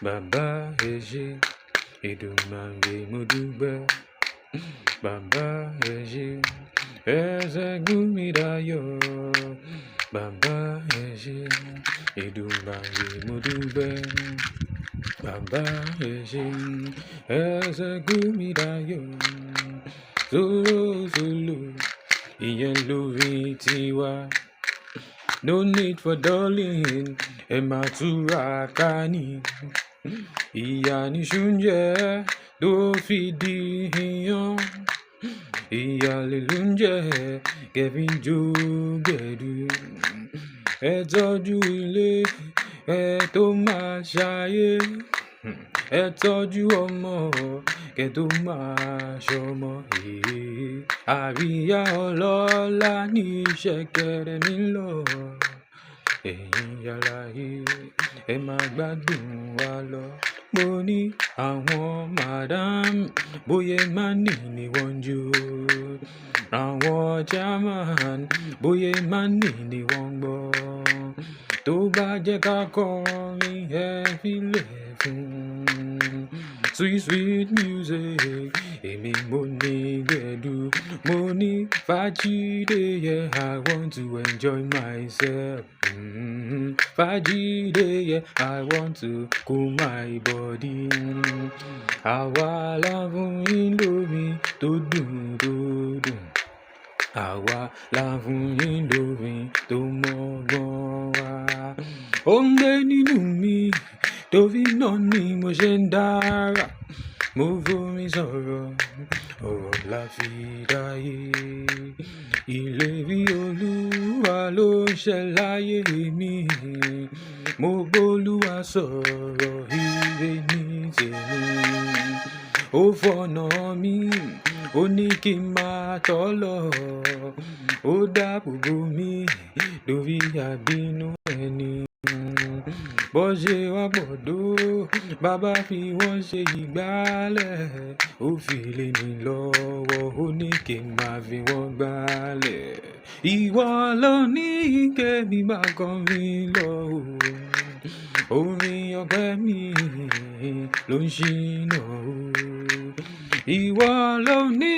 Baba Eji, Idumambe Muduba. Baba Eji, Ezegumidayo. Baba Eji, Idumambe Muduba. Baba Eji, Ezegumidayo. Zulu, Zulu, Yellow Tiwa. No need for darling, Ematura Kani. Ìyà ni ṣúnjẹ tó fi di iyán. Ìyàlè ló ń jẹ kẹfí jó gẹ̀dú. Ẹ tọ́jú ilé ẹ tó máa ṣayé. Ẹ tọ́jú ọmọ kẹ tó máa ṣọmọ. Àríyá ọlọ́lá ní ṣẹ̀kẹ̀rẹ̀ mi lọ. Ẹ̀yin aláyé ẹ máa gbádùn wa lọ. Mo ní àwọn madam bóyá mani ni wọ́n jó. Àwọn chairman bóyá mani ni wọ́n gbọ́. Tó bá jẹ́ ká kọrin ẹ filẹ̀ fún. Sweet sweet music èmi mo ní gbẹ̀du. Mo ní fàájìdé yeah, I want to enjoy myself. Fàájìdé yeah, I want to cool my body. Àwa la fún yín lómi tó dùn tó dùn. Àwa la fún yín lómi tó mọ́gbọ́n wá. Ó ń gbé nínú mi torí náà ni mo ṣe ń dára. Mo fomi sọ̀rọ̀ ọ̀rọ̀ la fi dáyé. Ìlérí Olúwa ló ṣẹ láyé mi. Mo b'Olúwa sọ̀rọ̀ ire ní tèmi. Ó fọ̀nà mi, ó ní kí n máa tọ́ lọ. Ó dáàbò bò mí lórí àbínú ẹni. Bó ṣe wá pọ̀ tó, bàbá fi wọ́n ṣe ìgbálẹ̀. Ó fi lé mi lọ́wọ́, ó ní kí n máa fi wọ́n gbálẹ̀. Ìwọ ló ní kẹ́mi máa kọrin lọ. Orin ọpẹ́ mi ló ń ṣínà o. Ìwọ ló ní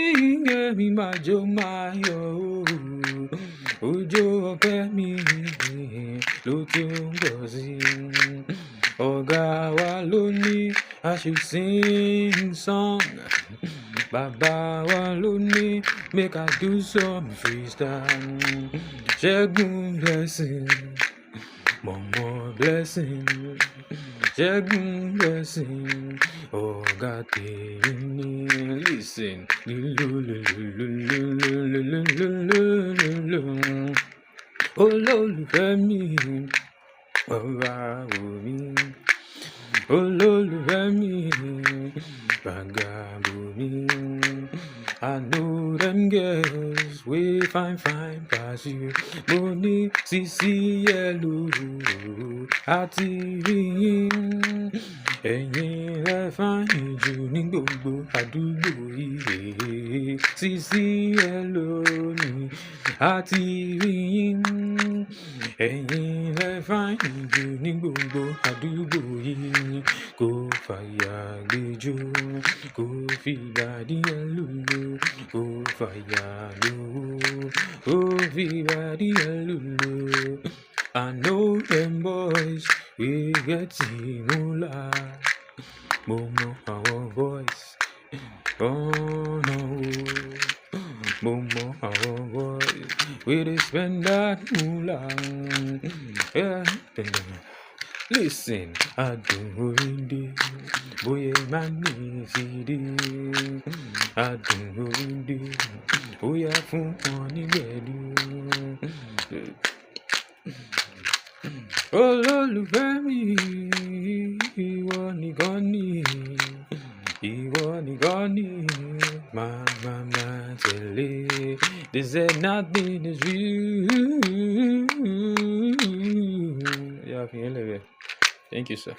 kẹ́mi máa jó máa yọ̀ o. Òjò ọpẹ́ mi ló tún bọ̀ sí. Ọ̀gá wa ló ní I should sing song. Bàbá wa ló ní make I do some freestyle. Ṣẹ́gun blessing, Mọ̀mọ́ blessing. Ṣẹ́gun blessing, ọ̀gá tèmi ní listen. Olólùfẹ́ mi, ọba omi. Olólùfẹ́ mi, vagabo mi. I know them girls we fine pass you. Mo ní Sisi yellow àti rí yín. Ẹ̀yin lẹ fine jù ní gbogbo àdúgbò yìí. Sisi yellow ni àti rí yín. Ẹ̀yin lẹ fine jù ní gbogbo àdúgbò yìí. Kò fàyà gbẹjọ, kò fi bàdí ẹ lùlù. Kò fàyà lówó, kò fi bàdí ẹ lùlù. I know them boys we get moolah. Mo mọ our voice, oh no. Mo mọ our voice, we dey spend that moolah. Yeah. Listen, adùn orin dé, bóyá máa ní ìfìdí. Adùn orin dé, bóyá fún wọn nígbẹ̀dú. Olólùfẹ́ mi, ìwọ nìkan ni. Ìwọ nìkan ni. Máa tẹ̀lé. They said nothing is real. Yeah, I can live it. Thank you, sir.